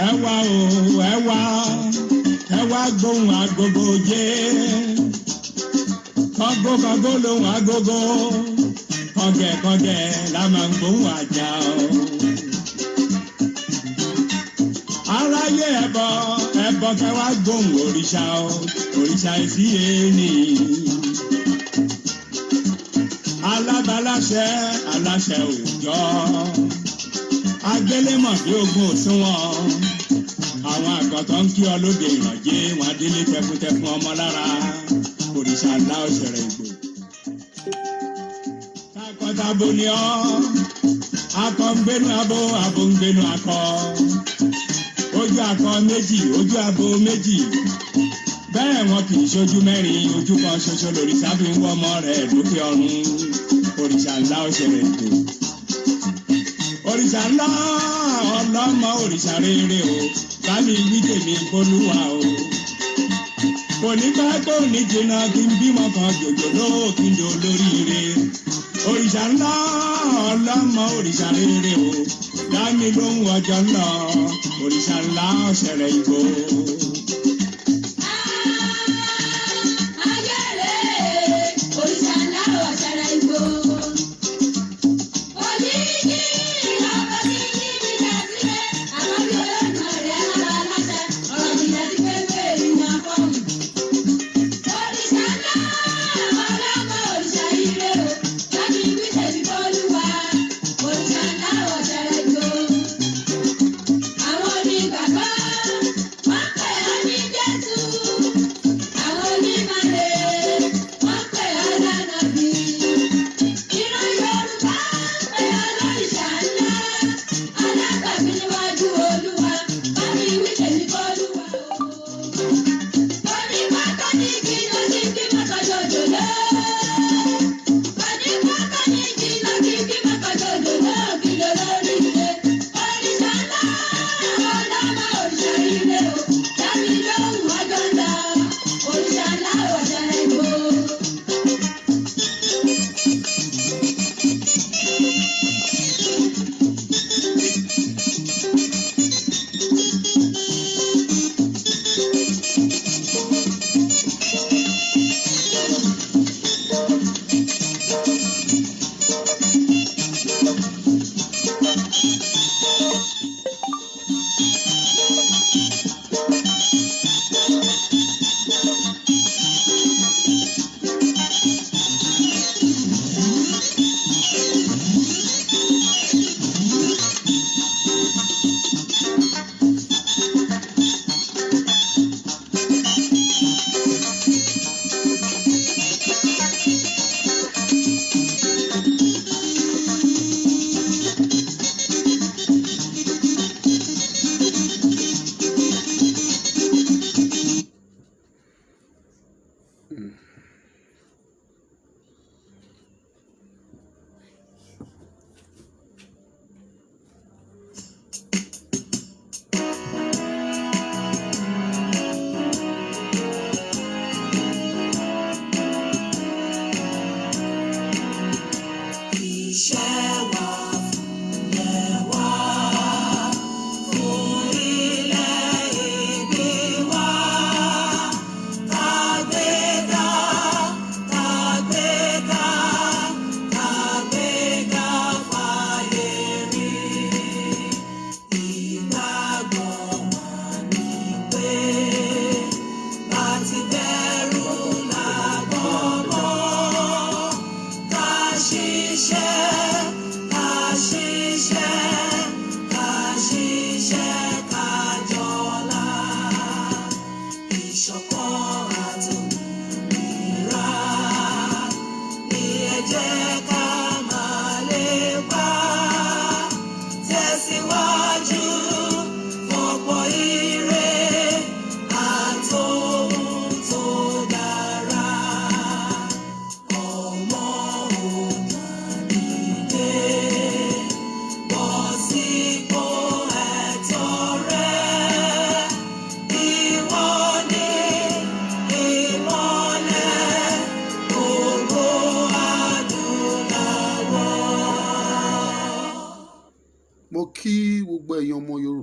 Ẹwà o, ẹwà gbóhùn agogo jẹ́. Kọ́gó lóhùn agogo, kọ́gẹ̀ la máa ń gbóhùn àjà o. Aráyé ẹbọ kẹwàá gbóhùn òrìṣà o, òrìṣà ìsí èèní. Alábàláṣẹ òòjọ́, agbélémọ̀ bí ogún òṣùwọ̀n. Àwọn àgọ́tọ̀ ń kí ọ lóde ìrànjẹ, wọn adélé tẹkùntẹkùn ọmọ lára. Òrìṣà ńlá òṣèré Ìgbò. Takọtabo ni ọ́, akọ ń gbénu abo ń gbénu akọ. Ojú akọ méjì, ojú abo méjì. Bẹ́ẹ̀ wọn kì í ṣojú mẹ́rin, ojú kan ṣoṣo lòrìṣà fi ń wọ́ ọmọ rẹ̀ lókè ọ̀run. Òrìṣà ńlá òṣèré Ìgbò. Òrìṣà ńlá ọlọ́mọ òrìṣà rere o, bá mi wí tèmi kólúwa o. Kò ní bá tó ní jìnnà kí n bímọ kan jòjòló kí n do lóríire. Òrìṣà ńlá ọlọ́mọ òrìṣà rere o, dá mi lóhùn ọjọ́ ńlọ, òrìṣà ńlá òṣèré Ìgbò.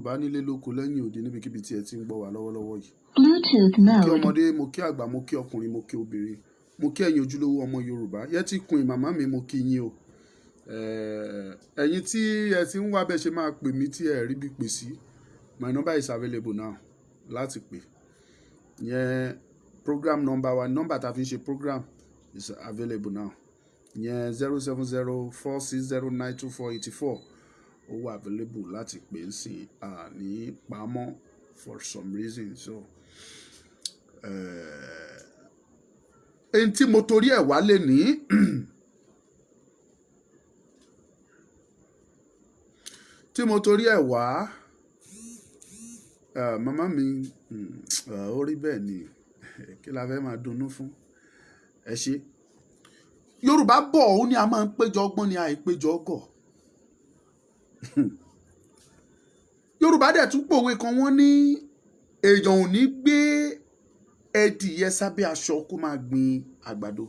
Yorùbá nílé lóko lẹ́yìn òde níbikíbi tí ẹ ti ń gbọ́ wa lọ́wọ́lọ́wọ́ yìí. Bluetooth Mo kí mode. ọmọdé, mo kí àgbà, mo kí ọkùnrin, mo kí obìnrin, mo kí ẹ̀yin ojúlówó ọmọ Yorùbá. Yẹtí Queen màmá mi, mo kí yín o. Ẹ̀yin tí ẹ ti ń wá bẹ́ẹ̀ ṣe máa pè mí tí ẹ rí bí pè sí, my number is available now láti pè. Yẹn program number wa, number tá a fi ń ṣe program is available now. Yẹn 07046092484 ó wà available láti pè ń sìn ní pamọ́ for some reason. So ẹni tí mo torí ẹ̀ wá lè ní tí mo torí ẹ̀ wá màmá mi ó rí bẹ́ẹ̀ ni kí la fẹ́ máa dunnú fún ẹ ṣe. Yorùbá bọ̀ ó ní a máa ń péjọ ọgbọ́n ni àìpéjọ ọgọ̀. Yorùbá dẹ̀ tún pòwe kan wọ́n ní èèyàn ò ní gbé ẹdìyẹ sábẹ́ aṣọ kó máa gbin àgbàdo.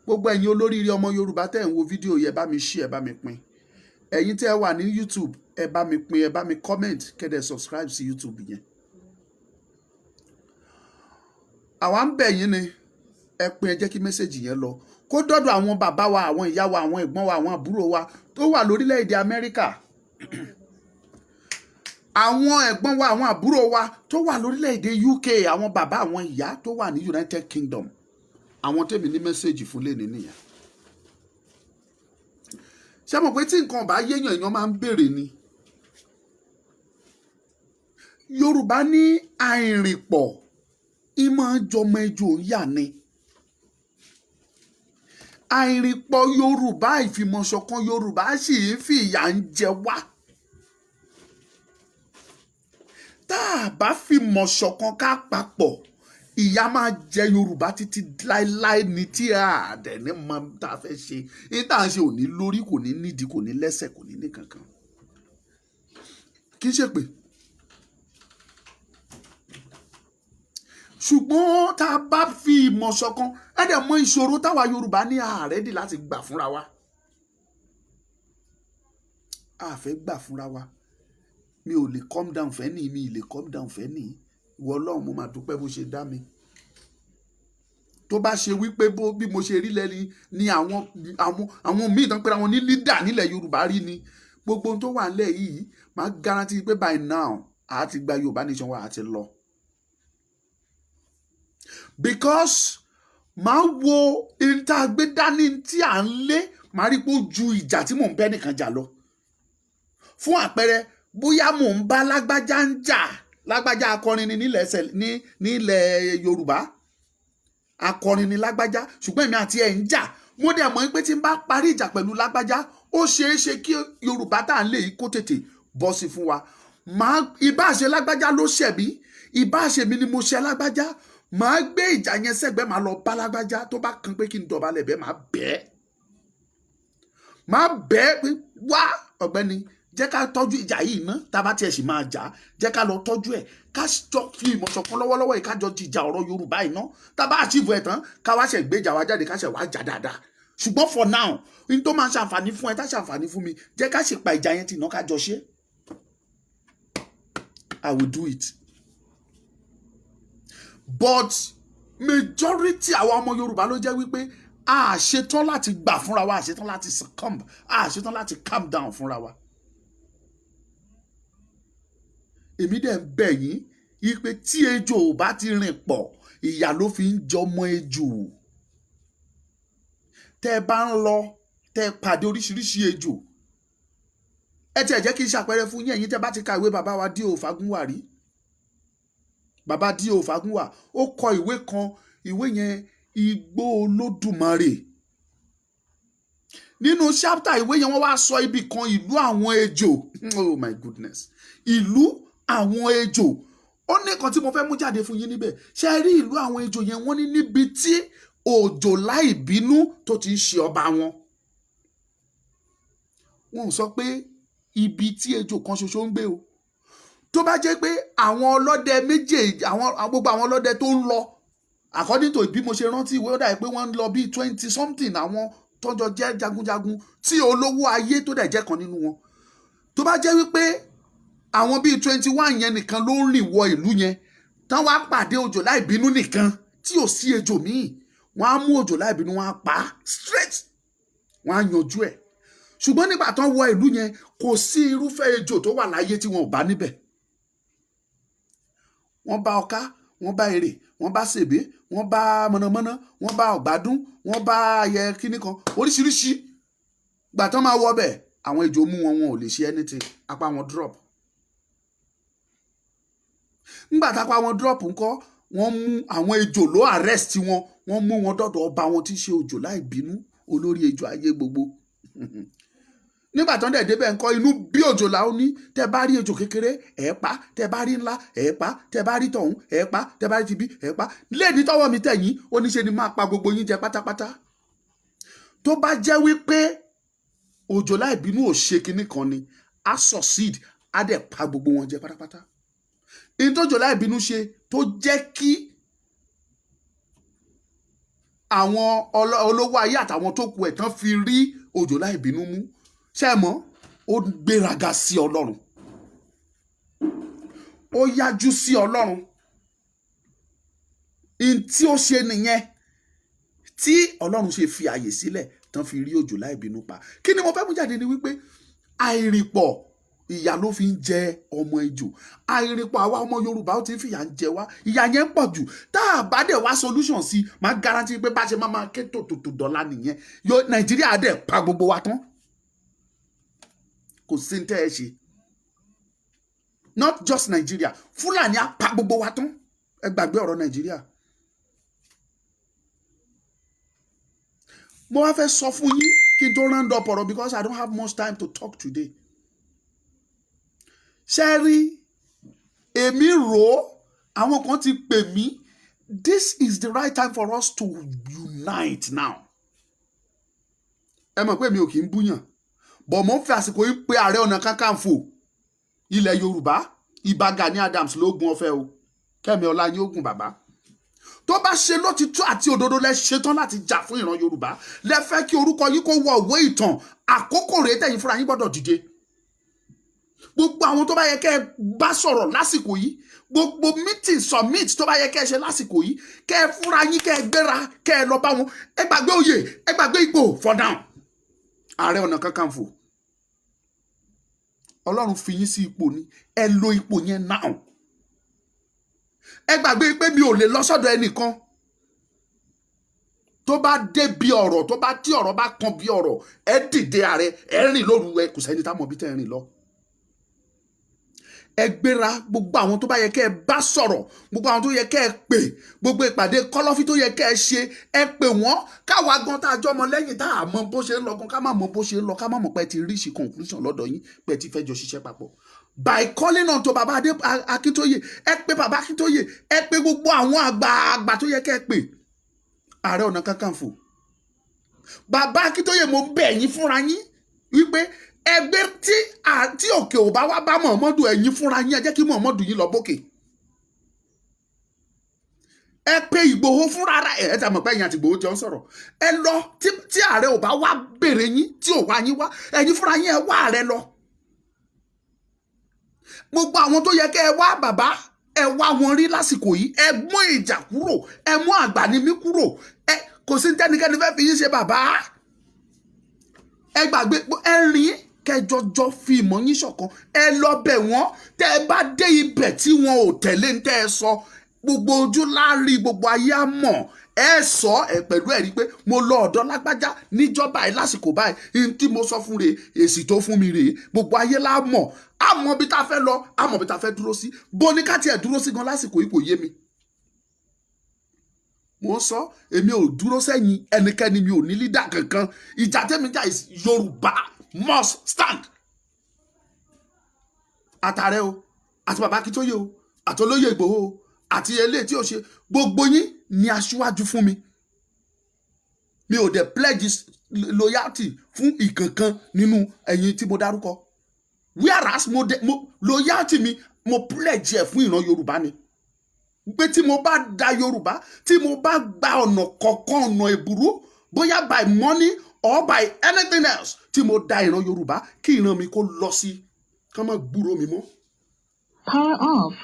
Gbogbo ẹ̀yin olóríire ọmọ Yorùbá tẹ́ ń wo fídíò yẹn bá mi share, ẹ bá mi pín. Ẹ̀yin tẹ́ wà ní YouTube ẹ bá mi pín, ẹ bá mi comment, kẹ́dẹ̀ subscribe sí YouTube yẹn. Àwa ń bẹ̀ yín ni ẹ pín, ẹ jẹ́ kí mẹ́sẹ̀jì yẹn lọ kó dọ́dọ̀ àwọn bàbá wa, àwọn ìyá wa, àwọn ẹ̀gbọ́n wa, àwọn àbúrò wa tó wà lórílẹ̀‐èdè Amẹ́ríkà. Àwọn ẹ̀gbọ́n wa, àwọn àbúrò wa tó wà lórílẹ̀‐èdè UK, àwọn bàbá, àwọn ìyá tó wà ní United Kingdom. Àwọn tèmi ní mẹ́sẹ̀jì fún lè ní nìyẹn. Ṣé mọ̀ pé tí nǹkan bá yéèyàn èèyàn máa ń béèrè ni. Yorùbá ní àìrìnpọ̀ ìmọ̀ jọmọ ejò yà ni. Àìrìnpọ̀ Yorùbá, ìfìmọ̀ṣọ̀kan Yorùbá sì ń fi ìyà ń jẹ wá. Tá a bá fìmọ̀ ṣọ̀kan ká papọ̀, ìyà máa jẹ Yorùbá títí láéláé ní tí a dẹ̀ ní mọ tá a fẹ́ ṣe. Ní tá à ń ṣe ò ní lórí, kò ní nídìí, kò ní lẹ́sẹ̀, kò ní ní kankan. Kì í ṣe pé ṣùgbọ́n tá a bá fi ìmọ̀ ṣọ̀kan, ẹ dẹ̀ mọ ìṣòro táwa Yorùbá ní àrẹ́dì láti gbà fúnra wa. A fẹ́ gbà fúnra wa. Mi ò lè calm down fẹ́ ní, mi ì lè calm down fẹ́ ní. Ìwọ Ọlọ́run mo máa dúpẹ́ bó ṣe dá mi. Tó bá ṣe wípé bí mo ṣe rí lẹ́ni ni àwọn míì tán pé àwọn ní leader nílẹ̀ Yorùbá rí ni. Gbogbo ohun tó wà nílẹ̀ yìí máa guarantee pé by now a ti gba Yorùbá nation wa àti lọ. Because máa wo ìta gbé dání tí à ń lé, máa rí pé ó ju ìjà tí mò ń bẹ́ nìkan jà lọ. Fún àpẹẹrẹ, bóyá mò ń bá lágbájá ń jà, lágbájá akọrin ni nílẹ̀ Yorùbá, akọrin ni lágbájá, ṣùgbọ́n èmi àti ẹ̀ ń jà. Mo dẹ̀ mọ̀ pé tí n bá parí ìjà pẹ̀lú lágbájá, ó ṣeé ṣe kí Yorùbá tá à ń lé yìí kó tètè bọ́ sí fún wa. Ìbáṣe lágbájá ló ṣẹ̀ mí, ìbáṣe mi ni mo ṣẹ̀ lágbájá, màá gbé ìjà yẹn sẹ́gbẹ́, màá lọ bá lágbájá, tó bá kan pé kí n dọ̀bálẹ̀ bẹ́ẹ̀ máa bẹ́ẹ̀ pé wá ọ̀gbẹ́ni, jẹ́ ká tọ́jú ìjà yìí ná, tá a bá tiẹ̀ sì máa jà, jẹ́ ká lọ tọ́jú ẹ̀, ká jọ fi ìmọ̀ ṣọ̀kan lọ́wọ́lọ́wọ́ yìí, ká jọ jìjà ọ̀rọ̀ Yorùbá yìí ná, tá a bá achieve ẹ̀ tán, ká wá ṣẹ̀ gbé ìjà wa jáde, ká ṣẹ̀ wá jà dáadáa. Ṣùgbọ́n for now, ní tó máa ṣàǹfààní fún ẹ, tá ṣàǹfààní fún mi, jẹ́ ká ṣe pa ìjà yẹn tì ná, ká jọ ṣe. I will do it. But majority àwọn ọmọ Yorùbá ló jẹ́ wípé a ṣetán láti gbà fúnra wa, a ṣetán láti succumb, a ṣetán láti calm down fúnra wa. Èmi dẹ̀ ń bẹ̀ yín wípé tí ejò ò bá ti rìn pọ̀, ìyà ló fi ń jọmọ ejò. Tẹ́ ẹ bá ń lọ, tẹ́ ẹ pàdé oríṣiríṣi ejò, ẹ tiẹ̀ jẹ́ kí n ṣàpẹẹrẹ fún yín, ẹ̀yin tẹ́ bá ti ka ìwé bàbá wa D.O. Fágúnwà rí. Bàbá D.O. Fágúnwà ó kọ ìwé kan, ìwé yẹn Igbó Olódùmarè. Nínú chapter ìwé yẹn wọ́n wá sọ ibì kan, ìlú àwọn ejò. Oh my goodness. Ìlú àwọn ejò. Ó ní nǹkan tí mo fẹ́ mú jáde fún yín níbẹ̀. Ṣé ẹ rí ìlú àwọn ejò yẹn? Wọ́n ní níbi tí òjòlá ìbínú tó ti ń ṣe ọba wọn. Wọ́n sọ pé ibi tí ejò kan ṣoṣo ń gbé o. Tó bá jẹ́ pé àwọn ọlọ́dẹ méjèèjì, gbogbo àwọn ọlọ́dẹ tó ń lọ, according to bí mo ṣe rántí ìwé, ó dà pé wọ́n ń lọ bí 20 something àwọn tọ́jọ jẹ́ jagunjagun tí olówó ayé tó dẹ̀ jẹ́ kan nínú wọn. tó bá jẹ́ wípé àwọn bíi 21 yẹn nìkan ló ń rìn wọ ìlú yẹn tán wá pàdé òjò láì bínú nìkan tí ò sí ejò míì, wọ́n á mú òjò láì bínú, wọ́n á pa á straight, wọ́n á yanjú ẹ̀. ṣùgbọ́n nígbà tán wọ ìlú yẹn kò sí irúfẹ́ ejò tó wà láyé tí wọn ò bá níbẹ̀. wọ́n bá ọká, wọ́n bá èrè, wọ́n bá sèbé, wọ́n bá mọ̀nàmọ́ná, wọ́n bá ọ̀gbádùn, wọ́n bá ayẹ kíní kan oríṣiríṣi. gbà tán máa wọ ọbẹ̀ àwọn ejò mú wọn, wọn ò lè ṣe anything, apá wọn drop. nígbà tápá wọn drop ńkọ́, wọ́n mú àwọn ejò ló arrest wọn, wọ́n mú wọn dọ̀dọ̀ ọba wọn tí í ṣe òjò láì bínú, olórí ejò ayé gbogbo. nígbà tán dẹ̀ débẹ̀ ńkọ́, inú bí òjò là ó ní, tẹ́ bá rí ejò kékeré ẹ̀ pa, tẹ́ bá rí ńlá ẹ̀ pa, tẹ́ bá rí tọ̀hún ẹ̀ pa, tẹ́ bá rí tibí ẹ̀ pa. léèdí tọ́wọ́ mi tẹ̀yìn ó ní ṣe ni máa pa gbogbo yín jẹ pátápátá. tó bá jẹ́ wípé òjò láì bínú ò ṣe kinní kan ni, á succeed, á dẹ̀ pa gbogbo wọn jẹ pátápátá. ìyẹn tó òjò láì bínú ṣe tó jẹ́ kí àwọn olówó ayé àtàwọn tó kù ẹ̀ tán fi rí òjò láì bínú mú, ṣé ẹ mọ̀, ó gbéraga sí Ọlọ́run, ó yájú sí Ọlọ́run. in tí ó ṣe nìyẹn tí Ọlọ́run ṣe fi àyè sílẹ̀ tán fi rí òjò láì bínú pa. kí ni mo fẹ́ mú jáde ni wípé àìrìpọ̀ ìyà ló fi ń jẹ ọmọ ejò. àìrìpọ̀ àwa ọmọ Yorùbá ó ti ń fìyà ń jẹ wá, ìyà yẹn pọ̀ jù. tá a bá dẹ̀ wá solution sí, máa guarantee pé bá ṣe máa ké tòtòtò dọ́là nìyẹn. Nàìjíríà dẹ̀ pa gbogbo wa tán, kò sí ní tẹ́ ẹ ṣe. not just Nigeria, Fúlàní á pa gbogbo wa tán. ẹ gbàgbé ọ̀rọ̀ Nàìjíríà. mo wá fẹ́ sọ fún yín kí n tó round up ọ̀rọ̀, because I don't have much time to talk today. ṣé rí, èmi rò ó, àwọn kan ti pè mí, this is the right time for us to unite now. ẹ mọ̀ pé mi ò kì í búyàn, bọ̀ mo ń fi àsìkò yìí pé Ààrẹ Ọ̀nà Kakanfò ilẹ̀ Yorùbá, Ìbà Gani Adams ló gun ọ̀fẹ́ o, Kẹ́mi Ọláyógùn bàbá. tó bá ṣe lótìtọ́ àti òdodo lẹ ṣetán láti jà fún ìran Yorùbá, lẹ fẹ́ kí orúkọ yìí kó wọ ìwé ìtàn, àkókò rèé tẹ̀yin fúnra yín gbọ́dọ̀ dìde. gbogbo àwọn tó bá yẹ kẹ́ ẹ bá sọ̀rọ̀ lásìkò yìí, gbogbo meeting summit tó bá yẹ kẹ́ ẹ ṣe lásìkò yìí, kẹ́ ẹ fúnra yín, kẹ́ ẹ gbéra, kẹ́ ẹ lọ bá wọn. ẹ gbàgbé oyè, ẹ gbàgbé ipò for now. Ààrẹ Ọ̀nà Kakanfò, Ọlọ́run fi yín sí ipò ni, ẹ lo ipò yẹn now. ẹ gbàgbé pé mi ò lè lọ sọ́dọ̀ ẹnìkan. tó bá dé bí ọ̀rọ̀, tó bá tí ọ̀rọ̀ bá kan bí ọ̀rọ̀, ẹ dìde ààrẹ, ẹ rìn lóru, ẹ kò sẹ́ni tá mọ̀ bí tẹ́ ẹ rìn lọ. ẹ gbéra, gbogbo àwọn tó bá yẹ kẹ́ ẹ bá sọ̀rọ̀, gbogbo àwọn tó yẹ kẹ́ ẹ pè, gbogbo ìpàdé kọ́lọ́fí tó yẹ kẹ́ ẹ ṣe, ẹ pè wọ́n. káwa gan tá a jọ ọmọ lẹ́yìn tá a mọ bó ṣe ń lọ gan, ká má mọ bó ṣe ń lọ, ká má mọ̀ pé ti reach conclusion lọ́dọ̀ yín, pé ti fẹ́ jọ ṣiṣẹ́ papọ̀. by calling on to baba Akíntóyè, ẹ pè baba Akíntóyè, ẹ pè gbogbo àwọn àgbààgbà tó yẹ kẹ́ ẹ pè. Ààrẹ Ọ̀nà Kakanfò, baba Akíntóyè, mo bẹ̀ yín fúnra yín wípé ẹgbẹ́ tí òkè ò bá wá bá Muhammadu, ẹ̀yin fúnra yín ẹ jẹ́ kí Muhammadu yín lọ bókè. ẹ pè Ìgbòho fúnra ara ẹ tà mọ̀ pé ẹ̀yin àti Ìgbòho jọ ń sọ̀rọ̀. ẹ lọ tí ààrẹ ò bá wá béèrè yín, tí ò wá yín wá, ẹ̀yin fúnra yín ẹ wá ààrẹ lọ. gbogbo àwọn tó yẹ kẹ́ ẹ wá bàbá, ẹ wá wọn rí lásìkò yìí, ẹ mú ìjà kúrò, ẹ mú àgbànímí kúrò. ẹ kò sí tẹ́nikẹ́ni fẹ́ fi yín ṣe bàbá. ẹ gbàgbé, ẹ rìn kẹjọjọ fi ìmọ̀ yín ṣọ̀kan, ẹ lọ bẹ̀ wọ́n. tẹ́ ẹ bá dé ibẹ̀ tí wọn ò tẹ̀lé ń tẹ́ ẹ sọ, gbogbo ojú láàrí, gbogbo ayé á mọ̀. ẹ sọ ẹ pẹ̀lú ẹ̀rí pé mo lọ ọ̀dọ̀ lágbájá níjọba ẹ lásìkò báyìí, ní tí mo sọ fún rèé, èsì tó fún mi rèé. gbogbo ayé lá mọ̀, á mọ̀ bí tá a fẹ́ lọ, á mọ̀ bí tá a fẹ́ dúró sí. bó ní ká tiẹ̀ dúró sí gan lásìkò yìí kò yé mi. mo sọ, èmi ò dúró sẹ́yìn ẹnikẹ́ni, mi ò ní lídà kankan. ìjà tẹ́mi jà is Yorùbá must stand. àtàrẹ o, àti bàbá Akíntóyè o, àti olóyè Ìgbòho o, àti eléyìí tí ò ṣe, gbogbo yín ni aṣíwájú fún mi. mi ò dẹ̀ pledge loyalty fún ìkankan nínú ẹ̀yin tí mo dárúkọ. whereas loyalty mi mo pledge ẹ̀ fún ìran Yorùbá ni. pé tí mo bá da Yorùbá, tí mo bá gba ọ̀nà kọ̀ọ̀kan, ọ̀nà ìbúrú, bóyá by money or by anything else, tí mo da ìran Yorùbá, kí ìran mi kó lọ sí kán má gbúrò mi mọ́. Power off.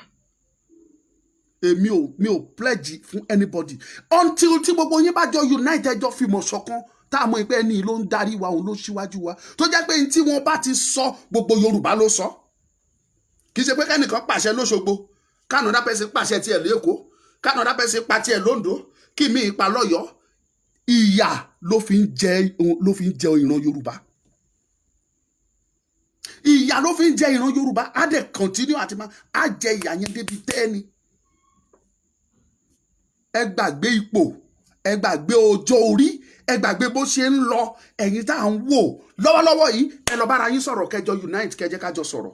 Mi ò pledge fún anybody until tí gbogbo yín bá jọ unite ẹjọ́ fìmọ̀ ṣọ̀kan tá a mọ̀ pé ẹni ló ń darí wa òun ló ṣíwájú wa tó jẹ́ pé tí wọ́n bá ti sọ gbogbo Yorùbá ló sọ kì í ṣe pé kẹ́nìkan pàṣẹ l'Óṣogbo kánọdá pẹ̀sì pàṣẹ tiẹ̀ l'Ékòó kánọdá pẹ̀sì pa tiẹ̀ l'Oǹdó kí mi ìpa l'Ọ́yọ́. Ìyà ló fi ń jẹ ìran Yorùbá. Ìyà ló fi ń jẹ ìran Yorùbá á dẹ̀ continue àti máa á jẹ ìyà yẹn débi tẹ́ni. Ẹ gbàgbé ipò, ẹ gbàgbé ọjọ́ orí, ẹ gbàgbé bó ṣe ń lọ. Ẹ̀yin tá à ń wò lọ́wọ́lọ́wọ́ yìí ẹ lọ bára yín sọ̀rọ̀ kẹjọ unite kẹjẹ kájọ sọ̀rọ̀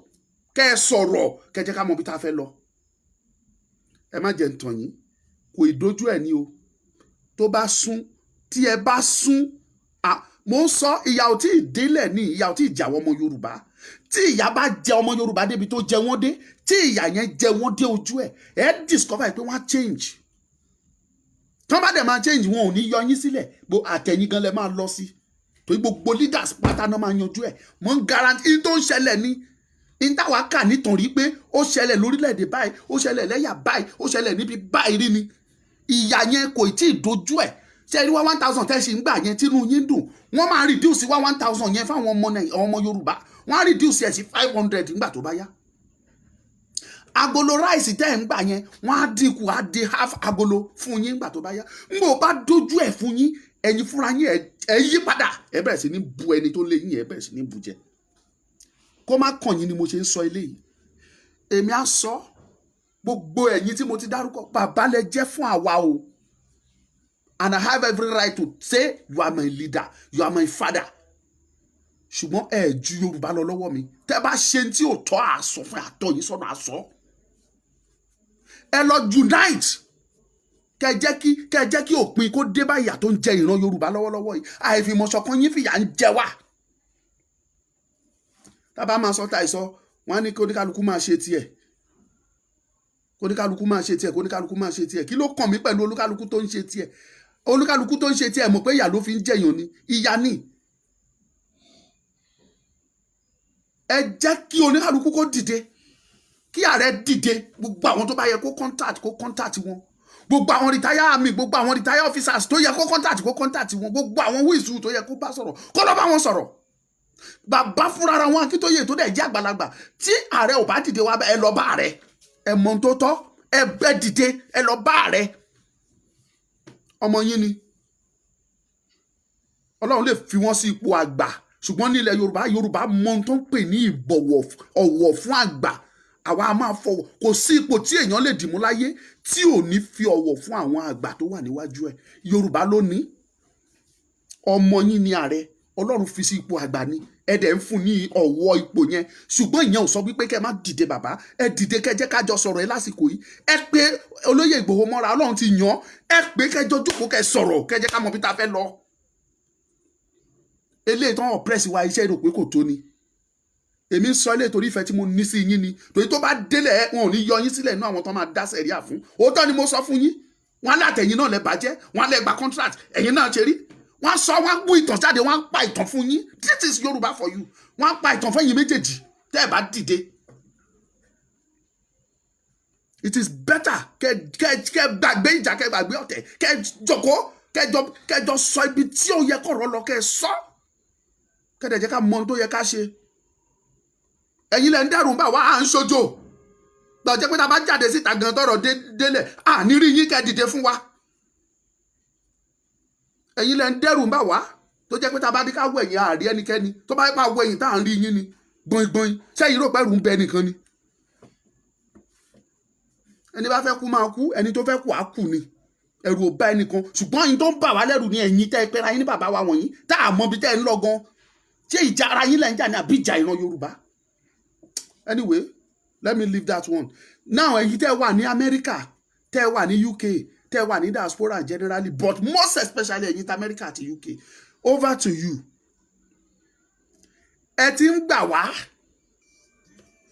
kẹ ẹ sọ̀rọ̀ kẹjẹ ká mọ bí tá a fẹ́ lọ. Ẹ má jẹ́ ń tàn yín kò ìdójú ẹ̀ ní o tó bá sún tí ẹ bá sún mo ń sọ ìyà ò tí ì délẹ̀ ní ìyà ò tí ì jà wọ́n ọmọ Yorùbá tí ìyà bá jẹ ọmọ Yorùbá débi tó jẹ wọ́n dé tí ìyà yẹn jẹ wọ́n dé ojú ẹ discover pé wọ́n á change. Tán bá dẹ̀ máa change wọn ò ní yọ yín sílẹ̀ bó àtẹ̀yìn gan lẹ máa lọ sí torí gbogbo leaders pátá náà máa yanjú ẹ̀. Mo ń guarantee tó ń ṣẹlẹ̀ ní ìtawà kà nítorí pé ó ṣẹlẹ̀ lórílẹ̀‐èdè báyìí ó ṣẹlẹ̀ lẹ́yà báyìí ó ṣẹlẹ̀ níbi báyìí rí ni. Ìyà yẹn kò tí ì dojú ẹ̀ ṣe rí wá 1000 tẹ́ ṣe ń gbà yẹn tínú yín dùn wọ́n máa reduce wá 1000 yẹn fáwọn ọmọ Yorùbá wọ́n á reduce ẹ̀ sí 500 nígbà tó bá yá. Agolo ráìsì tẹ́ ń gbà yẹn wọ́n á dínkù á di half agolo fún yín nígbà tó bá yá. Ngbò bá dojú ẹ̀ fún yín ẹ̀yin fúnra yín ẹ yí padà ẹ bẹ̀rẹ̀ sí ní bu ẹni tó lé yín ẹ bẹ̀rẹ̀ sí ní bu jẹ. Kó má kàn yín ni mo ṣe ń sọ eléyìí. Èmi á sọ gbogbo ẹ̀yin tí mo ti dárúkọ bàbá lẹ jẹ́ fún àwa o. And I have every right to say you are my leader, you are my father. Ṣùgbọ́n ẹ ju Yorùbá lọ lọ́wọ́ mi. Tẹ́ bá ṣe tí ò tọ́ àsọ fún àtọ́ yìí sọ́nà àsọ. Ẹ lọ unite. Kẹ́ jẹ́ kí òpin kó dé bá ìyà tó ń jẹ ìran Yorùbá lọ́wọ́lọ́wọ́ yìí. Àìfìmọ̀ṣọ̀kan yín fìyà ń jẹ wá. Tá bá máa sọ tá ìsọ, wọ́n á ní kí oníkálukú máa ṣe tiẹ̀. Oníkálukú máa ṣe tiẹ̀, oníkálukú máa ṣe tiẹ̀. Kí ló kàn mí pẹ̀lú olúkálukú tó ń ṣe tiẹ̀? Olúkálukú tó ń ṣe tiẹ̀ mọ̀ pé ìyà ló fi ń jẹyàn ni. Ìyà ni. Ẹ jẹ́ kí oníkálukú kó dìde. Kí ààrẹ dìde. Gbogbo àwọn tó bá yẹ kó contact wọn. Gbogbo àwọn retire army, gbogbo àwọn retire officers tó yẹ kó contact wọn. Gbogbo àwọn wíìsù tó yẹ kó bá sọ̀rọ̀. Kó lọ bá wọn sọ̀rọ̀. Bàbá fúnra ara wọn Akíntóyè tó dẹ̀ jẹ́ àgbàlagbà. Tí ààrẹ ò bá dìde wá ẹ lọ bá ààrẹ. Ẹ mọ̀ tó tọ́ ẹ dìde ẹ lọ bá ààrẹ. Ọmọ yín ni Ọlọ́run lè fi wọ́n sí ipò àgbà ṣùgbọ́n nílẹ̀ Yorùbá mọ ohun tó ń pè ní ọ̀wọ̀ fún àgbà. Àwa a máa fọwọ́ kò sí ipò tí èèyàn lè dìmú láyé tí ò ní fi ọ̀wọ̀ fún àwọn àgbà tó wà níwájú ẹ̀. Yorùbá ló ní. Ọmọ yín ni ààrẹ Ọlọ́run fi sí ipò àgbà ni ẹ dẹ̀ ń fún ní ọ̀wọ̀ ipò yẹn ṣùgbọ́n ìyẹn ò sọ wípé kẹ́ má dìde bàbá ẹ dìde kẹjẹ́ kájọ sọ̀rọ̀ ẹ lásìkò yìí ẹ pé olóyè Ìgbòho mọ́ra Ọlọ́run ti yàn ẹ pé kẹjọ jókòó kẹ sọ̀rọ̀ kẹjẹ́ ká mọ bí ta fẹ́ lọ. Eléyìí tán ọ̀pẹ́rẹ́sì wa iṣẹ́ rò pé kò tó ni. Èmi ń sọ eléyìí torí ìfẹ́ tí mo ní sí yín ni torí tó bá délẹ̀ wọn ò ní yọ yín sílẹ̀ nínú àwọn tó máa dá sẹ̀ríà fún. Òótọ́ ni mo sọ fún yín wọn látẹ̀yìn náà lẹ bàjẹ́ wọn lẹ gba contract ẹ̀yin náà ṣe rí wọ́n sọ wọ́n gbú ìtàn jáde wọ́n pa ìtàn fún yín this is Yorùbá for you wọ́n pa ìtàn fún yín méjèèjì tẹ́ ẹ bá dìde. It is better kẹ gbàgbé ìjà kẹ gbàgbé ọ̀tẹ̀ kẹ jókòó kẹjọ sọ ibi tí ó yẹ kọ̀rọ̀ lọ kẹ sọ kẹdẹ jẹ́ ká mọ ohun tó yẹ ká ṣe. Ẹ̀yin lẹ ń dẹ́rù bá wa à ń ṣojo gbọ̀jẹ́ pé tá a bá jáde síta gan tọrọ délẹ̀ à ní rí yín kẹ dìde fún wa. Ẹ̀yin lẹ ń dẹ́rù bá wa tó jẹ́ pé tá a bá ní ká wọ ẹ̀yìn àárí ẹnikẹ́ni tó bá yẹ pa wọ ẹ̀yìn tá à ń rí yín ni gbọ̀ngbọ̀n sẹ́yìn rò pẹ́rù ń bẹ nìkan ni. Ẹni bá fẹ́ kú máa kú ẹni tó fẹ́ kú á kú ni ẹ̀rù ò bá ẹnìkan ṣùgbọ́n ẹ̀yin tó ń bà wá lẹ́rù ni ẹ̀yin tẹ́ ẹ pẹ́ra yín ní bàbá wa wọ̀nyí tá a mọ ibi tẹ́ ẹ ń lọ gan ṣé ìjà ara yín lẹ́ ń jà ní àbí ìjà ìran Yorùbá. Anyway let me leave that one. Now ẹ̀yin tẹ́ ẹ wà ní Amẹ́ríkà tẹ́ ẹ wà ní UK tẹ́ ẹ wà ní diaspora generally but most especially ẹ̀yin tí Amẹ́ríkà àti UK over to you. Ẹ ti ń gbà wá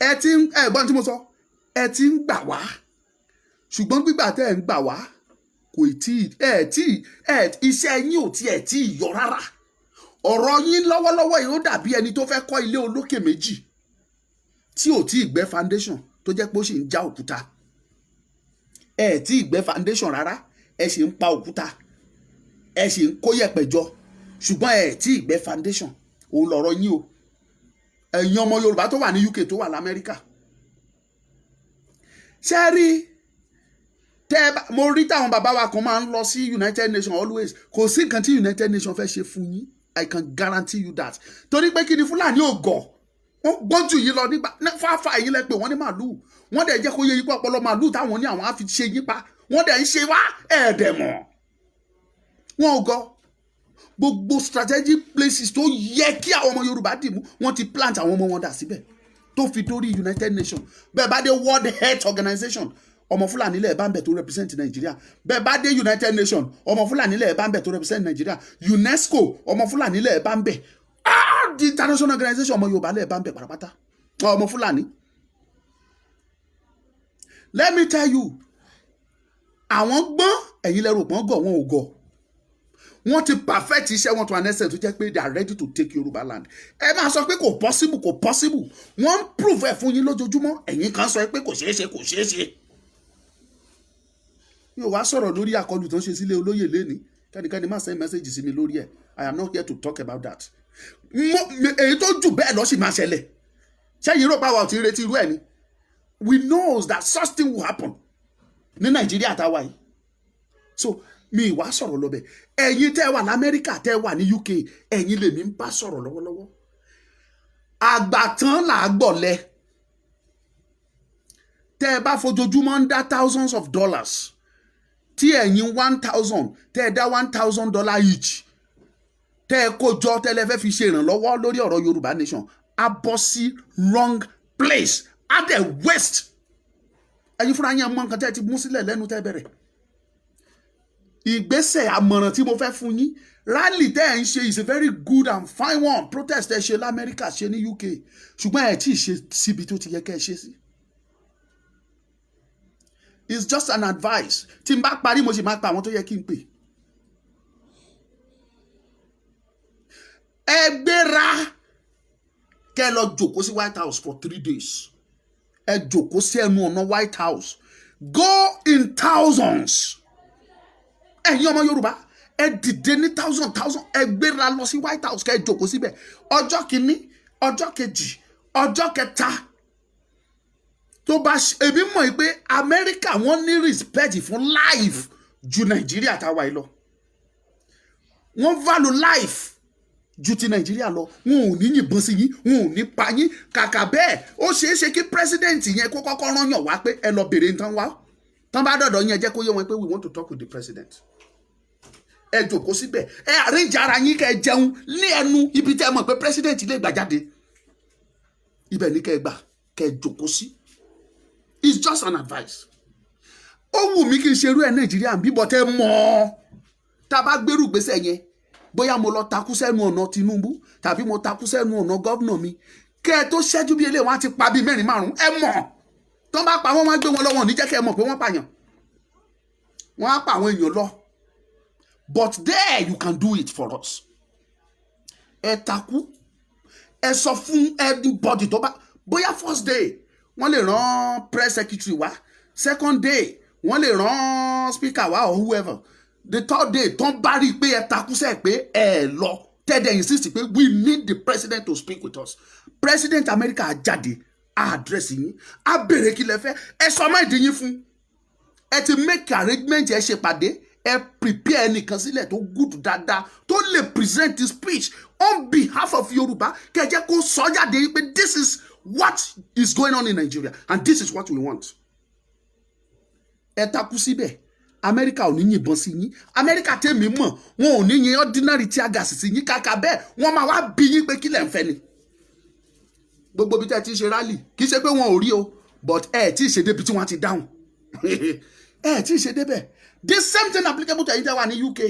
ẹ̀gbọ́n tí mo sọ ẹ ti ń gbà wá ṣùgbọ́n gbígbà tẹ́ ẹ ń gbà wá kò iṣẹ́ yín ò tiẹ̀ tí ì yọ rárá. Ọ̀rọ̀ yín lọ́wọ́lọ́wọ́ yìí ó dàbí ẹni tó fẹ́ kọ́ ilé olókè méjì tí ò tí ì gbẹ́ foundation tó jẹ́ pé ó sì ń já òkúta. Ẹ tí ì gbẹ́ foundation rárá, ẹ sì ń pa òkúta, ẹ sì ń kó yẹ̀pẹ̀ jọ, ṣùgbọ́n ẹ tí ì gbẹ́ foundation. Òun lọ̀rọ̀ yín o. Ẹ̀yin ọmọ Yorùbá tó wà ní UK tó wà l'Amẹ́ríkà. Ṣé rí mo rí táwọn bàbá wa kan máa ń lọ sí United Nations always. Kò sí nǹkan tí United Nations fẹ́ ṣe fún yín. I can guarantee you that. Torí pé kí ni Fúlàní ò gọ̀. Wọ́n gbọ́njú yìí lọ nígbà fáfá yín lẹ pé wọ́n ní màlúù. Wọ́n dẹ̀ jẹ́ kó yẹ yín pé ọpọlọ màlúù táwọn ní àwọn á fi ṣe yín pa. Wọ́n dẹ̀ ń ṣe wá ẹ̀ẹ́dẹ̀ mọ̀. Wọ́n ò gọ̀. Gbogbo strategic places tó yẹ kí àwọn ọmọ Yorùbá dì mú, wọ́n ti plant àwọn ọmọ wọn dà síbẹ̀. Tó fi dórí United Nations. Bẹ́ẹ̀ bá dé World Health Organization, ọmọ Fúlàní lẹ̀ bá ń bẹ̀ tó represent Nigeria. Bẹ́ẹ̀ bá dé United Nations, ọmọ Fúlàní lẹ̀ bá ń bẹ̀ tó represent Nigeria. UNESCO, ọmọ Fúlàní lẹ̀ bá ń bẹ̀. The international organization, ọmọ Yorùbá lẹ̀ bá ń bẹ̀ pátápátá. Ọmọ Fúlàní. Let me tell you, àwọn gbọ́n ẹ̀yin lẹ́rù pọ́n gọ̀ wọn ò gọ̀. Wọ́n ti perfect iṣẹ́ wọn to an extent tó jẹ́ pé they are ready to take Yorùbá land. Ẹ máa sọ pé kò possible. Wọ́n ń prove ẹ̀ fún yín lójoojúmọ́. Ẹ̀yin kan sọ pé kò ṣeé ṣe. Mi ò wá sọ̀rọ̀ lórí àkọlù tó ń ṣe sílé olóyè lẹ́ni. Kẹ́nikẹ́ni má send message sí mi lórí ẹ̀. I am not here to talk about that. Èyí tó jù bẹ́ẹ̀ lọ sì máa ṣẹlẹ̀. Ṣé yìí rò pé àwa ò ti retí irú ẹ̀ ni? We know that such thing will happen ní Nàìjíríà táwa yìí. So mi ìwà sọ̀rọ̀ lọ́bẹ̀. Ẹ̀yin tẹ́ wà l'Amẹ́ríkà, tẹ́ wà ní UK, ẹ̀yin lèmi ń bá sọ̀rọ̀ lọ́wọ́lọ́wọ́. Àgbàtán là á gbọ̀lẹ̀. Tẹ́ ẹ bá fojoojúmọ́ ń dá thousands of dollars. Tí ẹ̀yin 1,000, tẹ́ ẹ dá $1,000 each. Tẹ́ ẹ kó jọ tẹ́lẹ̀ fẹ́ fi ṣe ìrànlọ́wọ́ lórí ọ̀rọ̀ Yorùbá nation. A bọ́ sí wrong place. A dẹ̀ waste. Ẹ̀yin fúnra yín mọ nǹkan tẹ́ ẹ ti mú sílẹ̀ lẹ́nu tẹ́ bẹ̀rẹ̀. Ìgbésẹ̀ àmọ̀ràn tí mo fẹ́ fún yín, rally tẹ́ ẹ̀ ń ṣe is a very good and fine one. Protest ẹ ṣe l'Amẹ́ríkà, ṣe ní UK, ṣùgbọ́n ẹ tí ì ṣe síbi tó ti yẹ kẹ́ ẹ ṣe sí. It's just an advice. Tí n bá parí mo sì máa pa àwọn tó yẹ kí n pè. Ẹ gbéra kẹ́ ẹ lọ jókòó sí White House for 3 days. Ẹ jókòó sí ẹnu ọ̀nà White House. Go in thousands. Ẹ̀yin ọmọ Yorùbá, ẹ dìde ní thousand ẹ gbéra lọ sí White House kẹ́ ẹ jókòó síbẹ̀. Ọjọ́ kìíní, ọjọ́ kejì, ọjọ́ kẹta. Tó bá èmi mọ̀ pé Amẹ́ríkà wọ́n ní respect fún life ju Nàìjíríà táwa yìí lọ. Wọ́n value life ju ti Nàìjíríà lọ. Wọn ò ní yìnbọn sí yín, wọn ò ní pa yín. Kàkà bẹ́ẹ̀, ó ṣeé ṣe kí president yẹn kó kọ́kọ́ rán yàn wá pé ẹ lọ bèrè nǹkan wá. Tán bá dọ̀dọ̀ yín ẹ jẹ́ kó yé wọn pé we want to talk with the president. Ẹ jókòó síbẹ̀, ẹ arrange ara yín kẹ́ ẹ jẹun ní ẹnu ibi tẹ́ ẹ mọ̀ pé president lè gbà jáde. Ibẹ̀ ni kẹ́ ẹ gbà, kẹ́ ẹ jókòó sí. It's just an advice. Ó wù mí kí n ṣerú ẹ̀ Nàìjíríà bí bọ́tẹ́ mọ́. Tá a bá gbérù gbèsè yẹn, bóyá mo lọ takú sẹ́nu ọ̀nà Tinubu tàbí mo takú sẹ́nu ọ̀nà gọ́vnà mi. Kẹ́ ẹ tó ṣẹ́jú bí eléyìí wọ́n á ti pa bíi 4-5. Ẹ mọ̀. Tán bá pa wọ́n wá gbé wọn lọ́wọ́ ní jẹ́ kẹ́ ẹ mọ̀ pé wọ́n pààyàn. Wọ́n á pa àwọn èèyàn lọ. But there you can do it for us. Ẹ takú. Ẹ sọ fún anybody tó bá. Bóyá first day wọ́n lè rán press secretary wá. Second day wọ́n lè rán speaker wá or whoever. The third day tán bá rí i pé ẹ takú sẹ́ pé ẹ lọ. Tẹ́lẹ̀ insist pé we need the president to speak with us. President America á jáde. A address yín. A béèrè kí lẹ fẹ́. Ẹ sọ máa dín yín fún. Ẹ ti make arrangement ẹ ṣe pàdé. Ẹ prepare ẹnìkan sílẹ̀ tó good dáadáa tó lè present the speech on behalf of Yorùbá. Kẹ́ jẹ́ kó sọ jáde pé this is what is going on in Nigeria and this is what we want. Ẹ takú síbẹ̀. Amẹ́ríkà ò ní yìnbọn sí yín. Amẹ́ríkà tèmi mọ̀ wọn ò ní yin ordinary tear gas sí yín. Kàkà bẹ́ẹ̀ wọ́n máa wá bí yín pé kí lẹ̀ ń fẹ́ ni. Gbogbo bí tẹ́ ti ṣe rally kì í ṣe pé wọn ò rí o but ẹ tí ì ṣe débi tí wọ́n ti dáhùn. Ẹ tí ì ṣe débẹ̀. The same thing applicable to ẹ̀yin tẹ́ wà ní UK.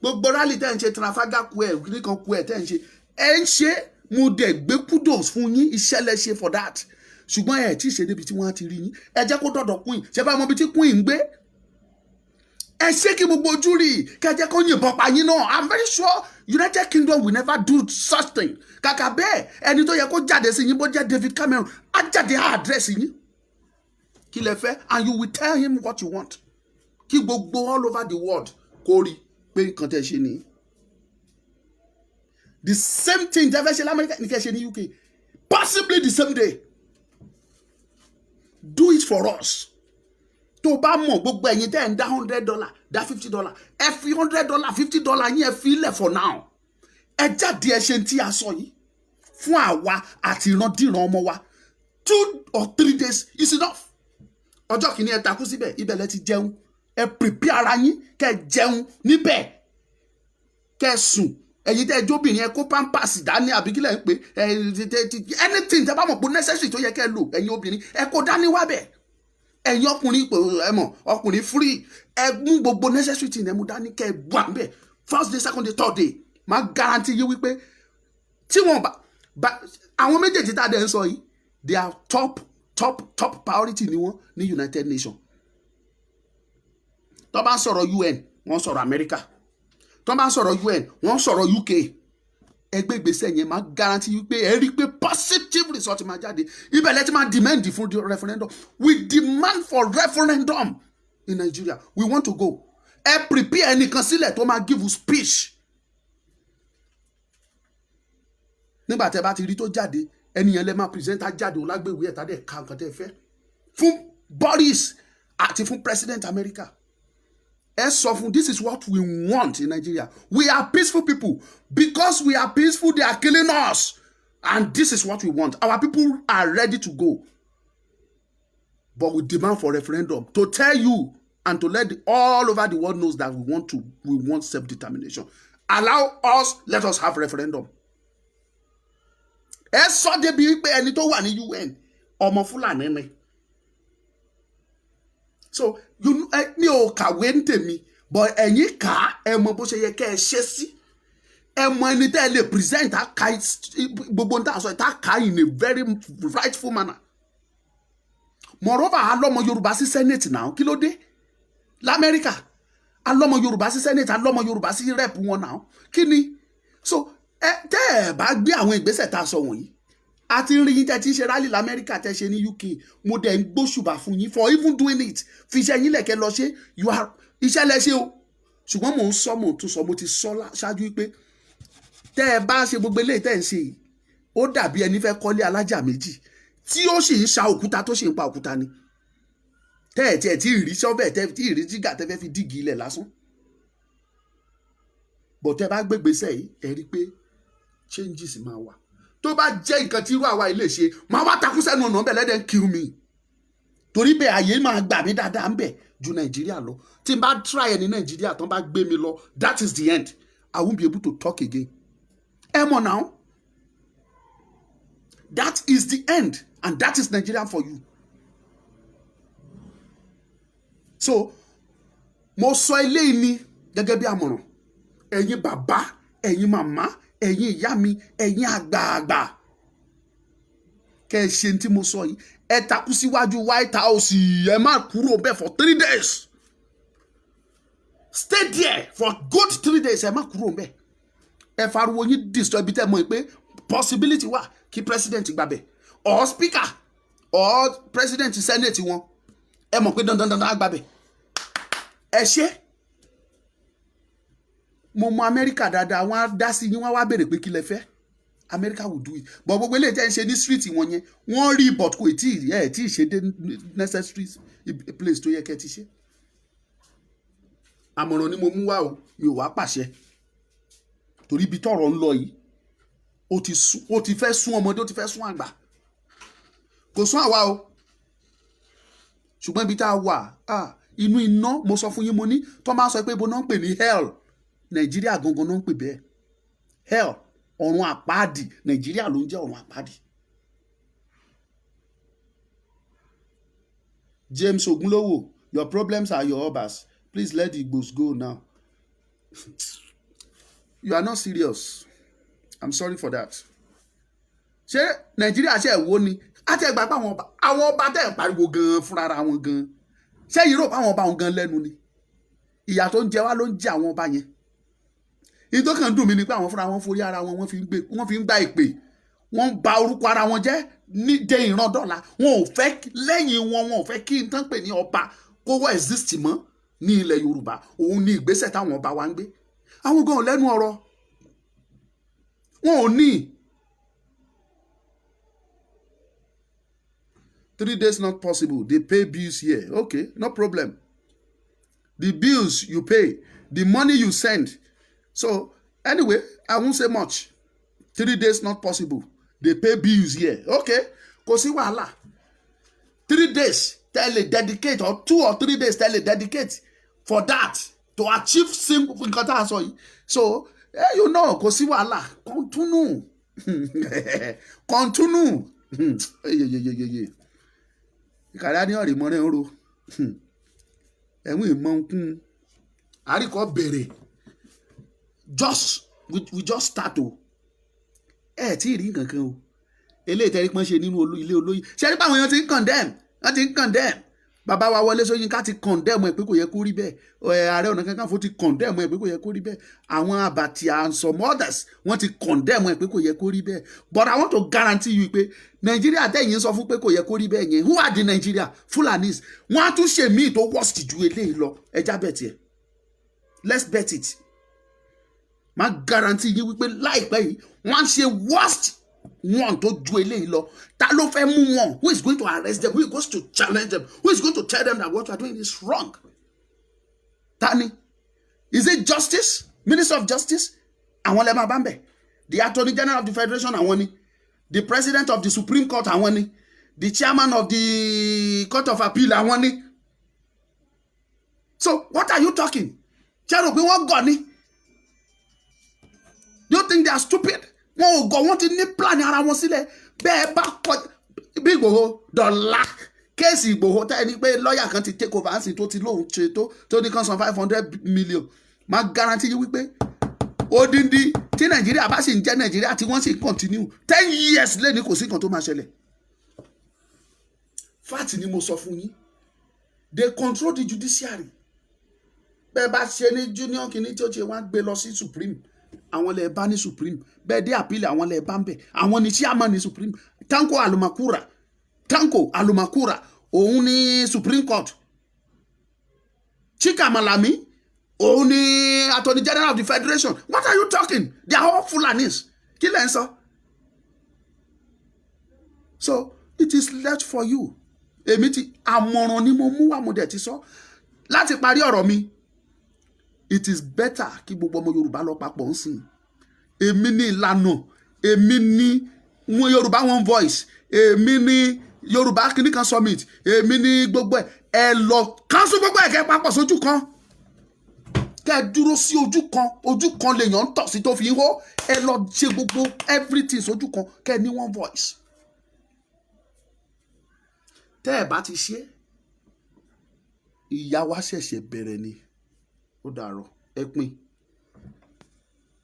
Gbogbo rally tẹ́ ń ṣe Trafalgar Square nìkan kú ẹ̀ tẹ́ ń ṣe. Ẹ ń ṣe mo dẹ̀ gbé kudos fún yín iṣẹ́ lẹ ṣe for that. Ṣùgbọ́n ẹ tí ì ṣe débi tí wọ́n ti rí yín. Ẹ jẹ́ kó dọ̀dọ̀ Queen. Ṣé bá mọ ibi tí Queen ń gbé? ẹ ṣé kí gbogbo ojú rí kẹjẹ kó yìnbọn pa yín náà. I'm very sure United Kingdom will never do such thing. Kàkà bẹ́ẹ̀ ẹni tó yẹ kó jáde sí yín bó jẹ́ David Cameron á jáde á àdírẹ́sì yín kí lẹ fẹ́, and you will tell him what you want. Kí gbogbo all over the world kó rí pé nǹkan tẹ́ ṣe nìyí. The same thing tẹ́ fẹ́ ṣe l'Amẹ́ríkà ní kẹ́ ṣe ní UK, possibly the same day. Do it for us. Tó bá mọ̀ gbogbo ẹ̀yin tẹ́ ń dá $100 dá $50 ẹ fi $100 $50 yín ẹ fi ilẹ̀ for now. Ẹ jáde ẹ ṣe tí a sọ yìí fún àwa àti ìrandíran ọmọ wa. 2 or 3 days is enough. Ọjọ́ kìíní ẹ takú síbẹ̀ ibẹ̀ lẹ ti jẹun, ẹ prepare ara yín kẹ́ jẹun níbẹ̀ kẹ́ sùn. Ẹ̀yin tẹ́ jóbìnrin ẹ kó pampers dání àbí kílẹ̀ ń pè anything tẹ́ bá mọ̀ pé necessary tó yẹ kẹ́ lò ẹ̀yin obìnrin ẹ kó dání wá bẹ̀. Ẹ̀yin ọkùnrin ẹ mọ̀ ọkùnrin free ẹ mú gbogbo necessary thing ẹ mú dání kẹ́ bù à ń bẹ̀. First day, second day, third day máa guarantee yín wípé tí wọ́n bá àwọn méjèèjì tá a dẹ̀ ń sọ yìí they are top priority ni wọ́n ní United Nations. Tó bá ń sọ̀rọ̀ UN wọ́n sọ̀rọ̀ America, tó bá ń sọ̀rọ̀ UN wọ́n sọ̀rọ̀ UK. Ẹgbẹ́ ìgbésẹ̀ yẹn máa guarantee you pé ẹ rí pé positive result máa jáde. Ibẹ̀ lẹ́tí máa demand fún referendum. We demand for referendum in Nigeria. We want to go. Ẹ prepare ẹnìkan sílẹ̀ tó máa give you speech. Nígbà tẹ́ bá ti rí tó jáde ẹnìyẹn lè máa presenter jáde ó lágbèwé ẹ̀ta dẹ̀ ka nǹkan tẹ́ fẹ́ fún Boris àti fún President America. Ẹ sọ fún this is what we want in Nigeria. We are peaceful people. Because we are peaceful, they are killing us. And this is what we want. Our people are ready to go. But we demand for referendum to tell you and to let all over the world knows that we want self-determination. Allow us, let us have referendum. Ẹ sọ débi pé ẹni tó wà ní UN ọmọ Fúlàní ni. So mi ò kàwé ń tèmi but ẹ̀yin kà á ẹ mọ bó ṣe yẹ kẹ́ ẹ ṣe sí. Ẹ mọ ẹni tẹ́ ẹ lè present gbogbo nǹkan àṣọ ìta kà in a very rightful manner. Moreover alọ́mọ Yorùbá sí Senate náà kí ló dé l'Amẹ́ríkà alọ́mọ Yorùbá sí Senate alọ́mọ Yorùbá sí rep wọn náà kí ni. So tẹ́ ẹ bá gbé àwọn ìgbésẹ̀ tá a sọ wọ̀nyí àti rí yín tẹ́ ti ṣe rally l'Amẹ́ríkà tẹ́ ṣe ní UK mo dẹ̀ ń gbóṣùbà fún yín for even doing it fi iṣẹ́ yín lẹ̀kẹ́ lọ ṣe iṣẹ́ lẹ ṣe o ṣùgbọ́n mò ń sọ mò ń tún sọ mo ti sọ ṣáájú pé tẹ́ ẹ bá ṣe gbogbo eléyìí tẹ́ ń ṣe yìí ó dàbí ẹni fẹ́ kọ́lé alájà méjì tí ó sì ń ṣa òkúta tó sì ń pa òkúta ni tẹ́ ẹ̀ tí ẹ̀ tí ì rí ṣọ́bẹ̀ tẹ́ tí ì rí jígà tẹ́ fẹ́ fi dígì ilẹ̀ lásán bọ̀ tẹ́ bá gbégbèsẹ̀ yìí ẹ rí pé changes máa wà. Tó bá jẹ́ nǹkan tí irú àwa ilé ṣe máa wá takú sẹ́nu ọ̀nà bẹ́ẹ̀ lẹ́dẹ̀ kill me torí bẹ́ẹ̀ àyè máa gbà mí dáadáa ń bẹ̀ ju Nàìjíríà lọ tí n bá try ẹ̀ ní Nàìjíríà tán bá gbé mi lọ that is the end. I won't be able to talk again. Ẹ mọ̀ now that is the end and that is Nigeria for you. So mo sọ eléyìí ni gẹ́gẹ́ bí àmọ̀ràn ẹ̀yin bàbá ẹ̀yin màmá ẹ̀yin ìyá mi ẹ̀yin àgbààgbà kẹ́ ẹ ṣe tí mo sọ yìí ẹ takú síwájú White House ẹ má kúrò bẹ́ẹ̀ for 3 days stay there for good 3 days ẹ má kúrò bẹ́ẹ̀ ẹ fariwo yín disturb ibi tẹ́ mọ̀ pé possibility wà kí president gbàbẹ̀ or speaker or president senate wọn ẹ mọ̀ pé dandan gbàbẹ̀ ẹ ṣe. Mo mọ Amẹ́ríkà dáadáa wọ́n á dá sí yín wọ́n wá béèrè pé kí lẹ fẹ́ America will do it but gbogbo eléyìí tẹ́ ń ṣe ní street wọn yẹn wọ́n rí but kò tí ì ṣe dé necessary place tó yẹ kẹ́ ti ṣe. Àmọ̀ràn ni mo mú wá o mi ò wá pàṣẹ torí ibi tọ́rọ̀ ń lọ yìí ó ti fẹ́ sún ọmọdé ó ti fẹ́ sún àgbà kò sún àwa o ṣùgbọ́n ibi tá a wà inú iná mo sọ fún yín mo ní tó máa sọ pé ibo náà ń pè ní hell Nàìjíríà gangan náà ń pè bẹ́ẹ̀ hell ọ̀run àpáàdì Nàìjíríà ló ń jẹ́ ọ̀run àpáàdì. James Ogunlowo, your problems are your obas. Please let the Igbos go now. You are not serious. I'm sorry for that. Ṣé Nàìjíríà ṣe ẹ̀wọ́ ni? Àti ẹgbàá pa àwọn ọba tẹ̀ ń pariwo gan-an fúnra wọn gan-an. Ṣé Europe àwọn ọba wọn gan lẹ́nu ni? ìyà tó ń jẹ wá ló ń jẹ àwọn ọba yẹn. ìyí tó kàn dùn mí ni pé àwọn fúnra wọn forí ara wọn wọ́n fi ń gba ìpè, wọ́n ń ba orúkọ ara wọn jẹ́ ní dé ìran dọ́là. wọn ò fẹ́ lẹ́yìn wọn ò fẹ́ kí n tán pè ní ọba kó wọ́ exist mọ́ ní ilẹ̀ Yorùbá. òun ni ìgbésẹ̀ táwọn ọba wa ń gbé. àwọn gan ò lẹ́nu ọ̀rọ̀, wọn ò ní. 3 days not possible, they pay bills here. Okay, no problem. The bills you pay, the money you send. So anyway, I won't say much. 3 days not possible, they pay bills here. Okay, kò sí wàhálà. 3 days tell a dedicate, or 2 or 3 days tell a dedicate for that to achieve simple nǹkan tá a sọ yìí. So you know, kò sí wàhálà. Continue. Continue. Ìkàrà ní ọ̀rẹ́ mọ́rẹ́ ń ro ẹ̀wọ̀n ìmọ̀ nkún àríkọ́ bẹ̀rẹ̀ we just start o ẹ̀ tí ì rí nǹkan kan o eléyìí tẹ́rí pọ́n ṣe nínú ilé olóyè ṣe rí pàwọn èèyàn ti ń condemn bàbá wa Wọlé Ṣóyínká ti condemn ẹ̀ pé kò yẹ kó rí bẹ́ẹ̀ Ààrẹ Ọ̀nà Kakanfò ti condemn ẹ̀ pé kò yẹ kó rí bẹ́ẹ̀ àwọn Àbàtì and some others wọ́n ti condemn ẹ̀ pé kò yẹ kó rí bẹ́ẹ̀. But I want to guarantee you pé Nàìjíríà tẹ̀yìn sọ fún pé kò yẹ kó rí bẹ́ẹ̀ yẹn who are the Nigeria Fulanis wọ́n á tún ṣe míì tó worst ju eléyìí lọ. ẹja bet yẹ, let's bet it. má guarantee yín wípé láìpẹ́ yìí wọ́n á ṣe worst one tó ju eléyìí lọ. Ta ló fẹ́ mú wọn? Who is going to arrest them? Who is going to challenge them? Who is going to tell them that what you are doing is wrong? Tani? Is it justice? Minister of Justice? Àwọn lẹ́ẹ̀ máa bá ń bẹ̀. The Attorney General of the Federation àwọn ni. The President of the Supreme Court àwọn ni. The Chairman of the Court of Appeal àwọn ni. So what are you talking? Ṣé rò pé wọ́n gọ̀ ni? Do you think they are stupid? Wọn ò gọ̀, wọ́n ti ní plan ara wọn sílẹ̀. Bẹ́ẹ̀ bá kọ bí Ìgbòho dọ̀là kéèsì Ìgbòho tá ẹni pé lọ́ọ̀yà kan ti take over àǹsìn tó ti lóun ṣe tó ní kan san 500 million. Má guarantee yín wípé odindi tí Nàìjíríà bá sì ń jẹ́ Nàìjíríà tí wọ́n sì ń continue 10 years lẹ́ni kò sí nǹkan tó máa ṣẹlẹ̀. Fact ni mo sọ fún yín. They control the judiciary. Bẹ́ẹ̀ bá ṣe ní junior kìíní tí ó ṣe wá gbé lọ sí Supreme. Àwọn lè bá ní Supreme. Bẹ́ẹ̀ dé àpílẹ̀ àwọn lè bá ń bẹ̀. Àwọn ni chairman ní Supreme. Tanko Alumakura òun ní Supreme Court. Chika Malami òun ní Attorney General of the Federation. What are you talking? They are all Fulanis. Kí lẹ́ ń sọ? So it is left for you. Èmi ti àmọ̀ràn ni mo mú wá mo dẹ̀ ti sọ. Láti parí ọ̀rọ̀ mi, it is better kí gbogbo ọmọ Yorùbá lọ papọ̀ ń sìn. Èmi ní ìlànà, èmi ní wọn Yorùbá one voice, èmi ní Yorùbá kìnnìkan summit, èmi ní gbogbo ẹ lọ kánsù gbogbo ẹ̀kẹ́ papọ̀ sójú kan. Kẹ́ dúró sí ojú kan lèèyàn ń tọ̀ sí tó fi ń hó. Ẹ lọ ṣe gbogbo everything sójú kan kẹ́ ní one voice. Tẹ́ ẹ bá ti ṣe ìyà wa ṣẹ̀ṣẹ̀ bẹ̀rẹ̀ ni. Ó dàárọ̀ ẹ pín.